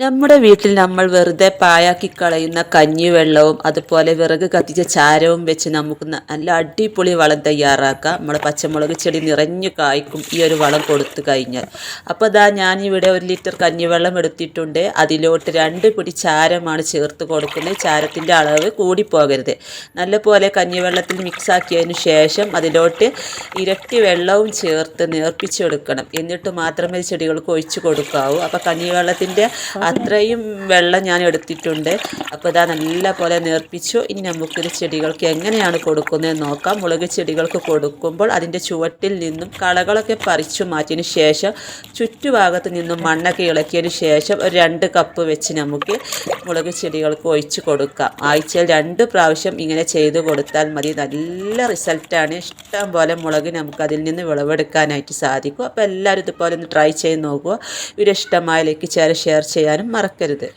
നമ്മുടെ വീട്ടിൽ നമ്മൾ വെറുതെ പാഴാക്കി കളയുന്ന കഞ്ഞിവെള്ളവും അതുപോലെ വിറക് കത്തിച്ച ചാരവും വെച്ച് നമുക്ക് നല്ല അടിപൊളി വളം തയ്യാറാക്കാം. നമ്മുടെ പച്ചമുളക് ചെടി നിറഞ്ഞു കായ്ക്കും ഈ ഒരു വളം കൊടുത്തു കഴിഞ്ഞാൽ. അപ്പോൾ ഞാനിവിടെ 1 ലിറ്റർ കഞ്ഞിവെള്ളം എടുത്തിട്ടുണ്ട്. അതിലോട്ട് 2 പിടി ചാരമാണ് ചേർത്ത് കൊടുക്കുന്നത്. ചാരത്തിൻ്റെ അളവ് കൂടിപ്പോകരുത്. നല്ലപോലെ കഞ്ഞിവെള്ളത്തിൽ മിക്സാക്കിയതിന് ശേഷം അതിലോട്ട് ഇരട്ടി വെള്ളവും ചേർത്ത് നേർപ്പിച്ചെടുക്കണം. എന്നിട്ട് മാത്രമേ ചെടികൾക്ക് ഒഴിച്ചു കൊടുക്കാവൂ. അപ്പോൾ കഞ്ഞിവെള്ളത്തിൻ്റെ അത്രയും വെള്ളം ഞാൻ എടുത്തിട്ടുണ്ട്. അപ്പോൾ നല്ല പോലെ നേർപ്പിച്ചു. ഇനി നമുക്കിത് ചെടികൾക്ക് എങ്ങനെയാണ് കൊടുക്കുന്നത് നോക്കാം. മുളക് ചെടികൾക്ക് കൊടുക്കുമ്പോൾ അതിൻ്റെ ചുവട്ടിൽ നിന്നും കളകളൊക്കെ പറിച്ചു മാറ്റിയതിന് ശേഷം ചുറ്റുഭാഗത്ത് നിന്നും മണ്ണൊക്കെ ഇളക്കിയതിന് ശേഷം ഒരു 2 കപ്പ് വെച്ച് നമുക്ക് മുളക് ചെടികൾക്ക് ഒഴിച്ച് കൊടുക്കാം. ആഴ്ചയിൽ 2 പ്രാവശ്യം ഇങ്ങനെ ചെയ്ത് കൊടുത്താൽ മതി. നല്ല റിസൾട്ടാണ്. ഇഷ്ടം പോലെ മുളക് നമുക്ക് അതിൽ നിന്ന് വിളവെടുക്കാനായിട്ട് സാധിക്കും. അപ്പോൾ എല്ലാവരും ഇതുപോലെ ഒന്ന് ട്രൈ ചെയ്ത് നോക്കുക. വീഡിയോ ഇഷ്ടമായ ലൈക്ക് ഷെയർ ചെയ്യാനും മറക്കരുത്.